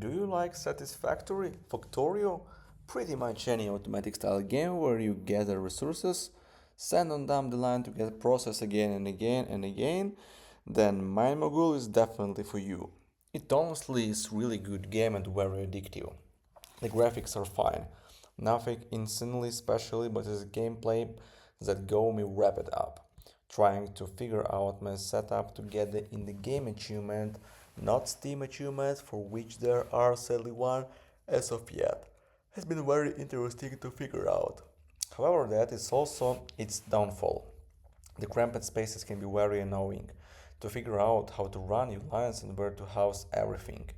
Do you like Satisfactory, Factorio? Pretty much any automatic style game where you gather resources, send on down the line to get processed again and again and again, then Mine Mogul is definitely for you. It honestly is really good game and very addictive. The graphics are fine, nothing insanely special, but it's gameplay that got me wrapped up. Trying to figure out my setup to get the in the game achievement, not Steam achievement, for which there are sadly one as of yet, has been very interesting to figure out. However, that is also its downfall. The cramped spaces can be very annoying to figure out how to run your lines and where to house everything.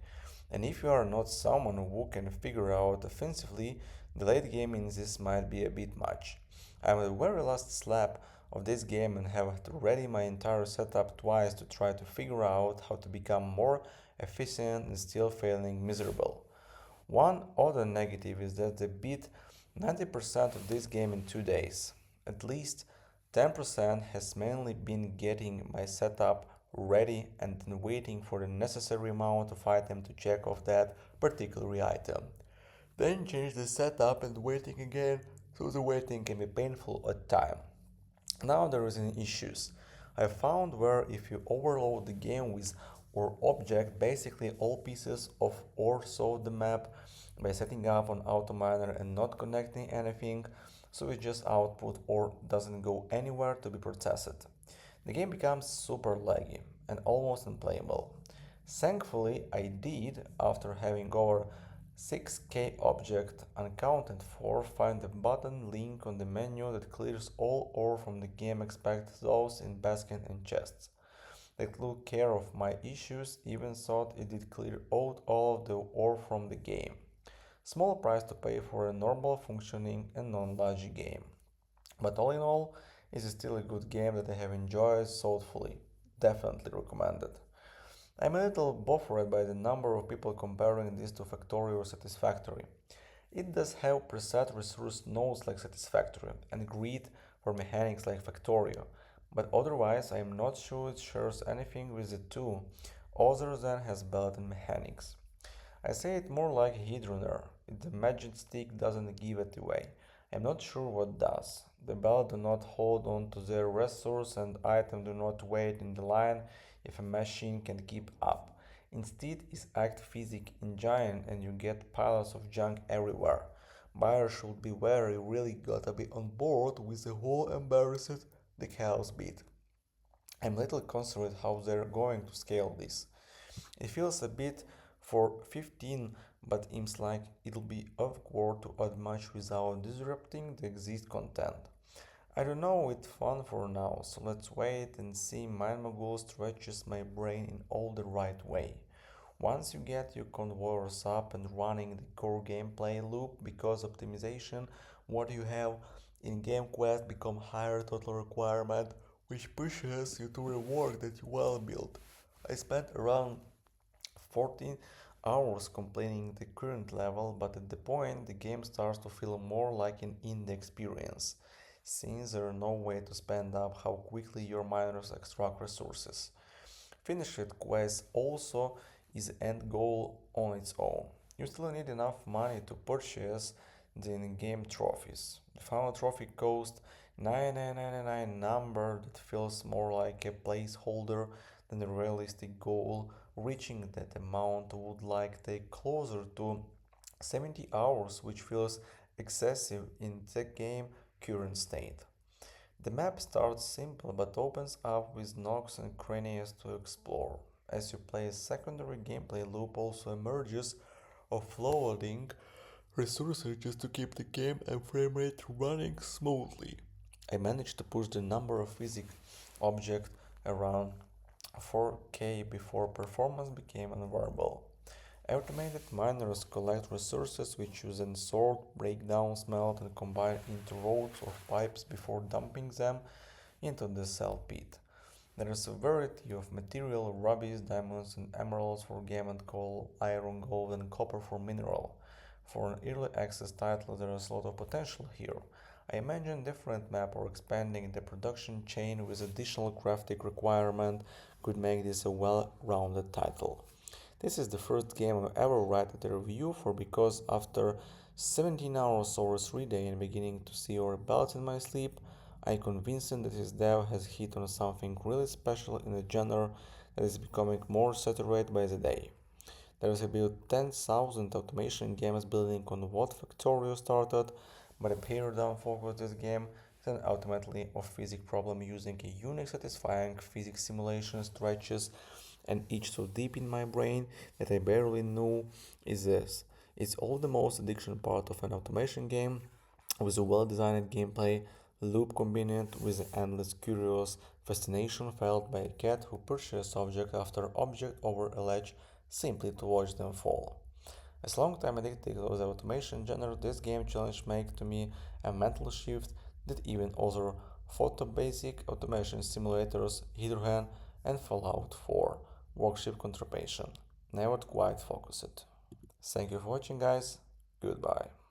And if you are not someone who can figure out offensively, the late game in this might be a bit much. I'm at the very last slab of this game and have to ready my entire setup twice to try to figure out how to become more efficient and still failing miserable. One other negative is that they beat 90% of this game in 2 days. At least 10% has mainly been getting my setup ready and then waiting for the necessary amount of item to check off that particular item. Then change the setup and waiting again, so the waiting can be painful at time. Now there is an issues. I found where if you overload the game with or object basically all pieces of or so the map by setting up an auto miner and not connecting anything, so it just output or doesn't go anywhere to be processed. The game becomes super laggy and almost unplayable. Thankfully, I did, after having over 6k object unaccounted for, find the button link on the menu that clears all ore from the game except those in basket and chests. They took care of my issues, even thought it did clear out all of the ore from the game. Small price to pay for a normal functioning and non-laggy game. But all in all, it is still a good game that I have enjoyed thoughtfully. Definitely recommended. I'm a little bothered by the number of people comparing this to Factorio or Satisfactory. It does have preset resource nodes like Satisfactory and grid for mechanics like Factorio, but otherwise I am not sure it shares anything with the two, other than has built in mechanics. I say it more like a Headrunner. If the magic stick doesn't give it away, I'm not sure what does. The bell do not hold on to their resource and item do not wait in the line if a machine can keep up. Instead is act physic in giant and you get piles of junk everywhere. Buyer should be wary, really gotta be on board with the whole embarrassed the chaos bit. I'm little concerned how they're going to scale this. It feels a bit for 15, but seems like it'll be awkward to add much without disrupting the existing content. I don't know, it's fun for now, so let's wait and see. Mine Mogul stretches my brain in all the right way. Once you get your convoyers up and running the core gameplay loop because optimization, what you have in game quest become higher total requirement, which pushes you to reward that you well built. I spent around 14 hours completing the current level, but at the point the game starts to feel more like an indie experience, since there is no way to spend up how quickly your miners extract resources. Finished quest also is the end goal on its own. You still need enough money to purchase the in-game trophies. The final trophy cost 9999 number that feels more like a placeholder than a realistic goal. Reaching that amount would like take closer to 70 hours, which feels excessive in the game current state. The map starts simple but opens up with nooks and crannies to explore. As you play, a secondary gameplay loop also emerges of flooding resources just to keep the game and frame rate running smoothly. I managed to push the number of physics objects around 4k before performance became unbearable. Automated miners collect resources which you then sort, break down, smelt, and combine into rods or pipes before dumping them into the cell pit. There is a variety of material, rubies, diamonds, and emeralds for game and coal, iron, gold, and copper for mineral. For an early access title, there is a lot of potential here. I imagine different map or expanding the production chain with additional crafting requirement could make this a well-rounded title. This is the first game I ever write a review for because after 17 hours over 3 days and beginning to see rebels in my sleep, I convinced him that his dev has hit on something really special in a genre that is becoming more saturated by the day. There is about 10,000 automation games building on what Factorio started, but a paradigm focused this game is an ultimately of physics problem using a unique satisfying physics simulation stretches and each so deep in my brain that I barely knew is this. It's all the most addiction part of an automation game with a well-designed gameplay loop combined with an endless curious fascination felt by a cat who pursues object after object over a ledge simply to watch them fall. As long time addicted to the automation genre, this game challenge make to me a mental shift that even other photo-basic automation simulators, Hydrogen and Fallout 4, worship contraption, never quite focused. Thank you for watching guys, goodbye.